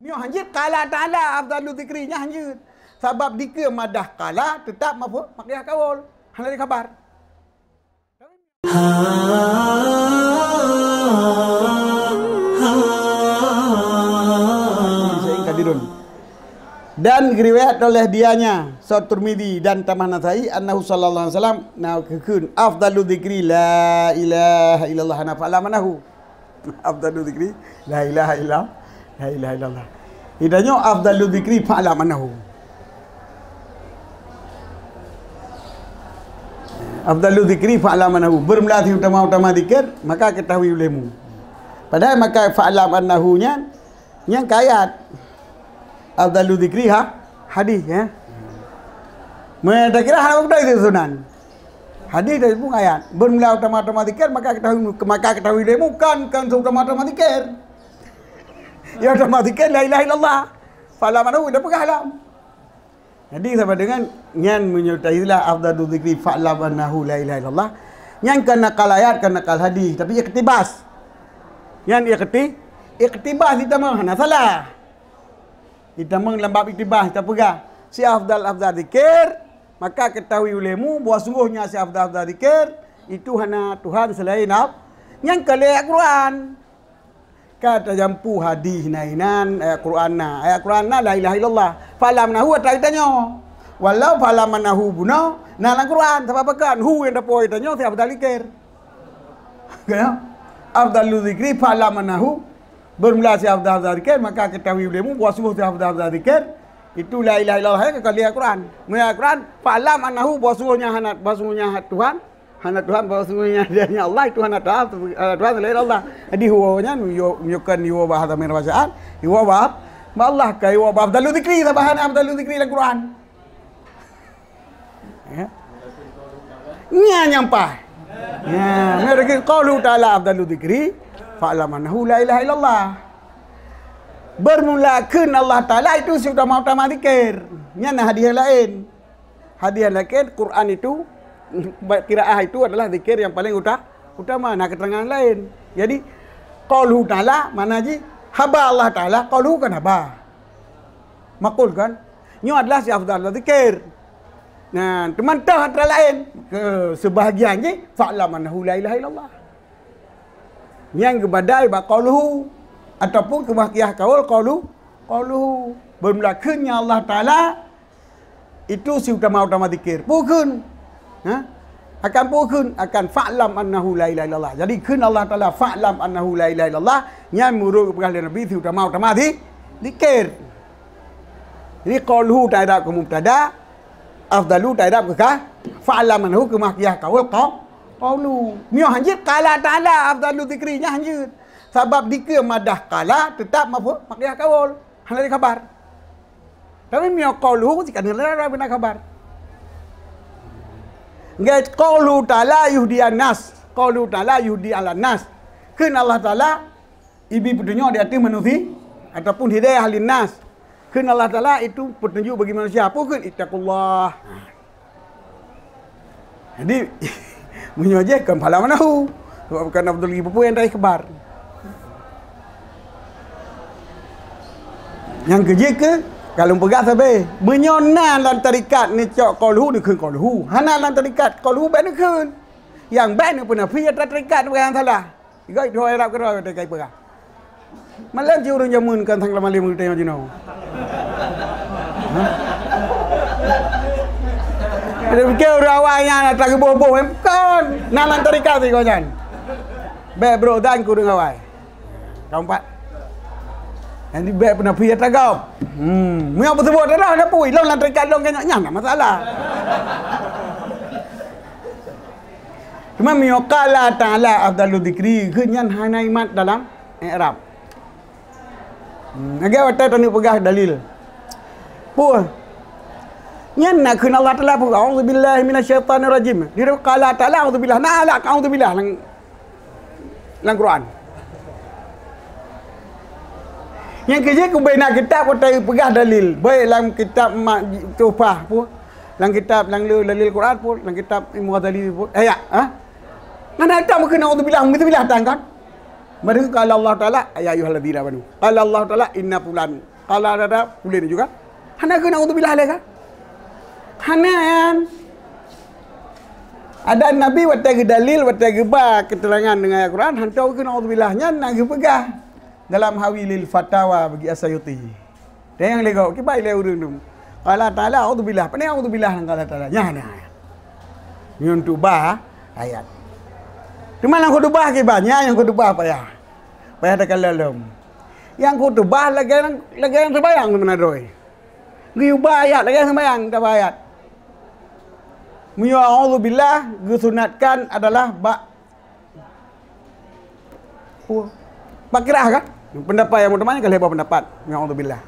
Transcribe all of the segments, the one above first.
Mio hanjit qala ta'ala afdalu dzikrinya hanjit. Sebab dika madah qala tetap apa? Makiah kawul. Hana di khabar. Dan riwayat oleh dianya Sahih Tirmizi dan Tamah Nasai annahu sallallahu alaihi wasallam nakun afdalu dzikri la ilaha illallah ana fa'lamanahu. Afdalu dzikri la ilaha illallah. Idanya afdalu dzikri fa'lamanahu. Afdalu dzikri fa'lamanahu. Bermelatih utama-utama zikir maka ketahui olehmu. Padahal maka fa'lamanahu nya yang kayat afdalu dzikri hadis ya. Mereka kira hal apa itu sunan. Hadis dari pun ayat. Bermula utama-utama zikir maka ketahui demo kan utama-utama zikir. Ya utama zikir la ilaha illallah. Fala manahu dah pegang alam. Jadi sama dengan nyan menyertailah afdalu dzikri fa'lam annahu la ilaha illallah. Nyan kena nakal ayat kena nakal hadis tapi iktibas. Nyan iktibas kita mah hana salah. Kita menglembab iktibah, kita pegang si afdal zikir, maka ketahui olehmu bahawa sungguhnya si afdal zikir itu hanya Tuhan selain Allah. Yang kali Al-Quran kata jampu hadis nainan ayat Quran na la ilaha illallah falamnahu ta itanya walau falamnahu buna na Al-Quran sebab kan hu yang dapat itanya si afdal zikir. Kan afdalu zikri falamnahu bermula si afdal zikir maka ketahui olehmu bahawa sungguh si afdal zikir itu la ilaha illallah kali Al-Quran. Menurut Al-Quran fa'lam annahu bahawa sungguhnya Tuhan bahawa sungguhnya dianya Allah itu hana Tuhan selain Allah. Jadi huwanya menyukan huwa bahasa min bacaan huwa bahab Allah kai huwa bahab afdalu zikri sabahan afdalu zikri Al-Quran. Ya. Nya nyampah. Ya, mereka qalu ta'ala afdalu zikri fa'lam annahu la ilaha illallah. Bermulakan Allah Ta'ala itu utama-utama zikir. Nya hadiah lain. Hadiah lain Quran itu qiraah itu adalah zikir yang paling utama. Nah keterangan lain. Jadi qaulu Ta'ala mana ji haba Allah Ta'ala qaulu kan haba. Makul kan? Nya adalah si afdal zikir. Nah, teman tahu antara lain ke sebahagian je fa'lam annahu la ilaha illallah. Yang kebadai ba qauluhu ataupun kemahkiyah kaul qauluhu bermulakannya Allah Taala itu si utama-utama zikir. Pukun akan pukun akan fa'lam annahu la ilaha illallah. Jadi kun Allah Taala fa'lam annahu la ilaha illallah yang muruk kepada Nabi si utama-utama zikir. Jadi qauluhu ta'ala ke mubtada afdalu ta'ala ke fa'lam annahu kemahkiyah kaul qaulu. Mio hanjit qala ta'ala afdalu dzikrinya hanjit. Sebab dika madah qala tetap apa? Makiah kawul. Hana di khabar. Tapi mio qaulu jika nilai benar khabar. Enggak qaulu ta'ala yuhdi an-nas. Qaulu ta'ala yuhdi ala-nas. Kun Allah Ta'ala ibi petunjuk di hati manusia ataupun hidayah lin-nas. Kun Allah Ta'ala itu petunjuk bagi manusia. Apa kun ittaqullah. Jadi menyojekkan pahala manahu sebab bukan Abdul Ibu yang dari khabar. Yang kejika kalau pegang sabe menyona dalam tarikat ni cok qauluhu ni kun qauluhu hana dalam tarikat qauluhu baik ni kun yang baik ni pun fi tarikat bukan salah juga itu Arab ke dah kai pegang malam je urang jamun kan thang lama lima tengok jino ada fikir rawanya nak tak bobo kan dalam tarikat ni kau jangan be bro dan ku dengan awai keempat. Yang di baik pernah pergi tagap. Mengapa sebut dah ada pui long lantai kat long kanyaknya tak masalah. Cuma miyaqala ta'ala afdalu dzikri kenyan hana imat dalam i'rab. Agak watai tani pegah dalil. Pu. Nyan nak kun Allah Taala pu auzubillahi minasyaitanir rajim. Dia qala ta'ala auzubillah na'ala auzubillah lang Quran. Yang kerja ku bina kitab kau pegah dalil. Baik dalam kitab Tuhfah pun, dalam kitab dalil Quran pun, dalam kitab Mughazali pun. Ya, mana ada mungkin auzubillah tangkan. Mereka kalau Allah Taala ya ayyuhalladzina amanu. Qala Allah Taala inna fulan kalau ada boleh ni juga. Hana ke naudzubillah leka. Hana yan. Ada Nabi watagi dalil watagi ba keterangan dengan Al-Quran hantau ke naudzubillah-nya nak pegah dalam Hawilil Fatawa bagi Asyuti. Dia yang legau ke baik le urang tu. Allah Taala auzubillah. Pandai auzubillah dengan Allah Taala. Nya hana. Ni untuk ba ayat. Cuma yang khutbah ke banyak yang khutbah payah. Payah tak lalam. Yang khutbah lagi yang sembahyang mana doi. Giu bayat lagi sembahyang tak bayat. Auzubillah disunatkan adalah bakirah kan? Pendapat yang utamanya kalau lebar pendapat auzubillah.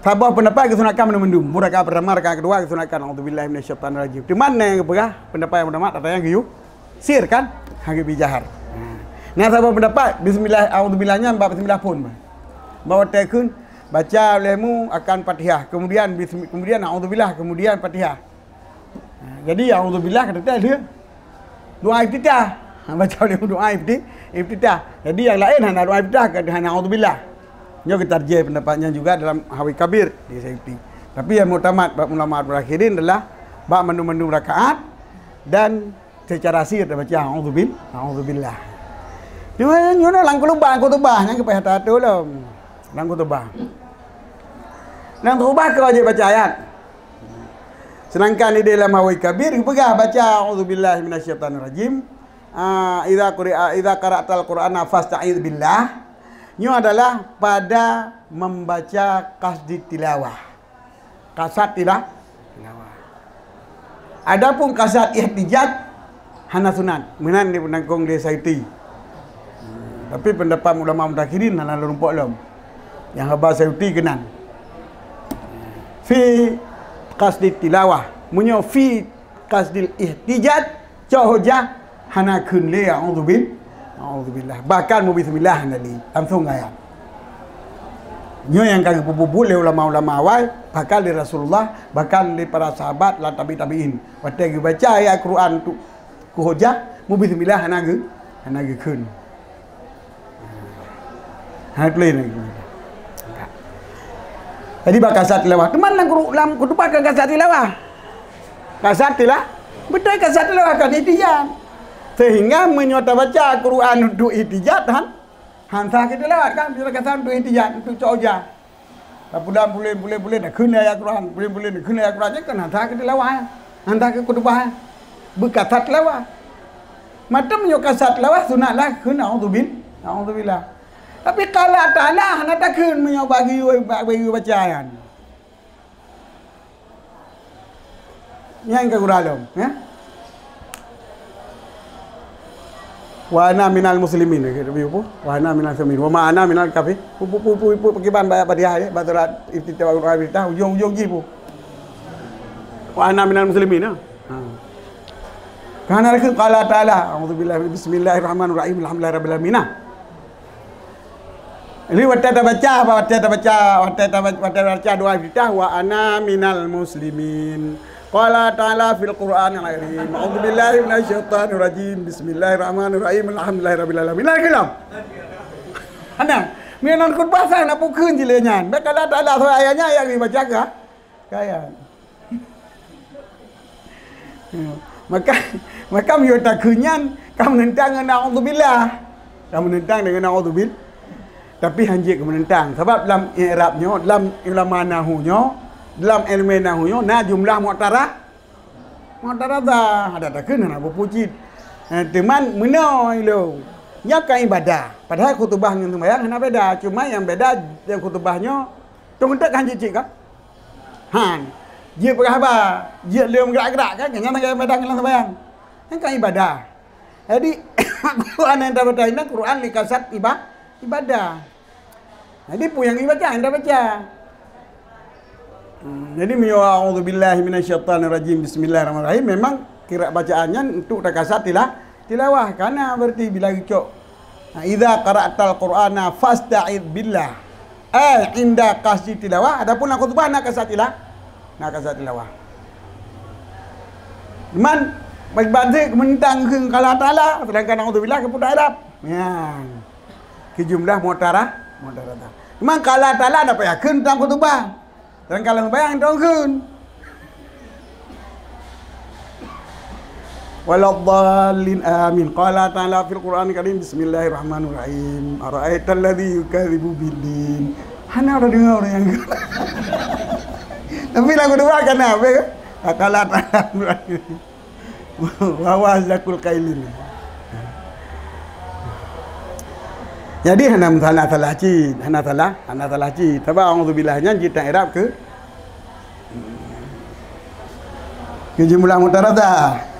Sabah pendapat disunatkan mendum. Rakaat pertama, rakaat kedua disunatkan auzubillah minasyaitanir rajim. Di mana yang berah pendapat yang utama ada yang giu sir kan? Hagi bijahar. Nah sabah pendapat bismillah auzubillahnya bismillah pun. Bawa tekun baca olehmu akan Fatihah, kemudian auzubillah, kemudian Fatihah. Jadi auzubillah kata dia doa iftitah. Baca olehmu doa iftitah. Jadi yang lain hanya doa iftitah kata hanya auzubillah. Nyo kita tarjih pendapatnya juga dalam Hawi Kabir di Sayyidi. Tapi yang mutamat bab ulama berakhirin adalah bab mendum rakaat dan secara sir baca auzubillah. Cuma nyo lang khutbah yang kepada tahu lah. Lang khutbah. Lang khutbah ke wajib baca ayat. Sedangkan di dalam Hawi Kabir pegah baca auzubillahi minasyaitanir rajim. Idza qara'tal Qur'ana fasta'iz billah. Ini adalah pada membaca qasdi tilawah. Qasad tilawah. Adapun qasad ihtijaj hana sunat. Menan di penangkong di Saiti. Tapi pendapat ulama mutakhirin hana lumpuk lom. Yang habas Saiti kenan. Fi qasdi tilawah. Munyo fi qasdil ihtijaj hujah hana kun li auzubillah. Bahkan mu bismillah nali langsung ayat. Nyo yang kagak bubul le ulama-ulama awal, bakal di Rasulullah, bakal di para sahabat la tabi'in. Waktu baca ayat Quran tu ku hujah mu bismillah hana kun. Ha play ni. Jadi bakasat tilawah. Teman lang kutupak ke kasat tilawah. Kasat tilawah. Betul kasat tilawah kan ihtijaj. Sehingga menyota baca Quran untuk ihtijaj hantar kita lewat kan bila kata untuk ihtijaj untuk coja. Apabila boleh nak kena ayat Quran, boleh nak kena ayat Quran kan hantar kita lewat. Hantar ke kutubah. Berkasat tilawah. Macam menyokasat tilawah sunatlah kena auzubillah. Tapi kalau Ta'ala nak takkan bagi baca ayat. Yang ke Quran ya. Wa ana minal muslimin gitu bu. Wa ana minal muslimin. Wa ma ana minal kafir. Pu pergi ban bayar Fatihah ya, baturat iftitah wa iftitah ujung-ujung gitu. Wa ana minal muslimin ya. Karena itu qala ta'ala a'udzubillahi bismillahirrahmanirrahim alhamdulillahirabbil alamin. Ini waktu baca doa iftitah wa ana minal muslimin. Qala ta'ala fil Qur'an al-Karim. A'udzubillahi minasyaitonir rajim. Bismillahirrahmanirrahim. Alhamdulillahirabbil alamin. Kalam. Ana, menon khutbah sang nak pukun je lenyan. Baik Allah Taala tu ayatnya yang dibaca ke? Kaya. Maka yo tak kunyan kamu menentang dengan auzubillah. Kamu menentang dengan auzubillah. Tapi hanjik kamu menentang sebab dalam i'rabnya, dalam ulama nahwunya, dalam ilmu nahwu na jumlah mu'tarad dah ada tak kena nak berpuji teman menoi lo nya kan ibadah padahal khutbah dengan sembahyang hana beda cuma yang beda yang khutbahnya tungtak kan cik kan dia berapa dia lem gerak-gerak kan yang nak ibadah dengan sembahyang kan ibadah jadi Quran yang dah baca ini Quran likasat ibadah jadi pun yang ibadah yang dah baca. Jadi a'udzubillahi minasyaitonir rajim bismillahirrahmanirrahim memang kira bacaannya untuk takasat tilawah karena berarti bila cok idza qara'tal qur'ana fasta'id billah inda qasdi tilawah adapun khutbah nak kasat tilawah man baik bandik mentang ke Allah Taala sedangkan a'udzubillah kepada Arab ya ke jumlah mu'tarad Memang kalau Ta'ala dapat yakin tentang khutbah. Dan kalau bayang dongkeun. Waladhdallin amin. Qala ta'ala fil Qur'an Karim bismillahirrahmanirrahim. Ara'aital ladzi yukadzibu bid-din. Hana udah dengar orang yang tapi lagu dua kan apa ya? Qala ta'ala wa wazakul kailin. Jadi hana salah cid, hana salah cid. Tapi auzubillah nya kita i'rab ke jumlah mutaradah.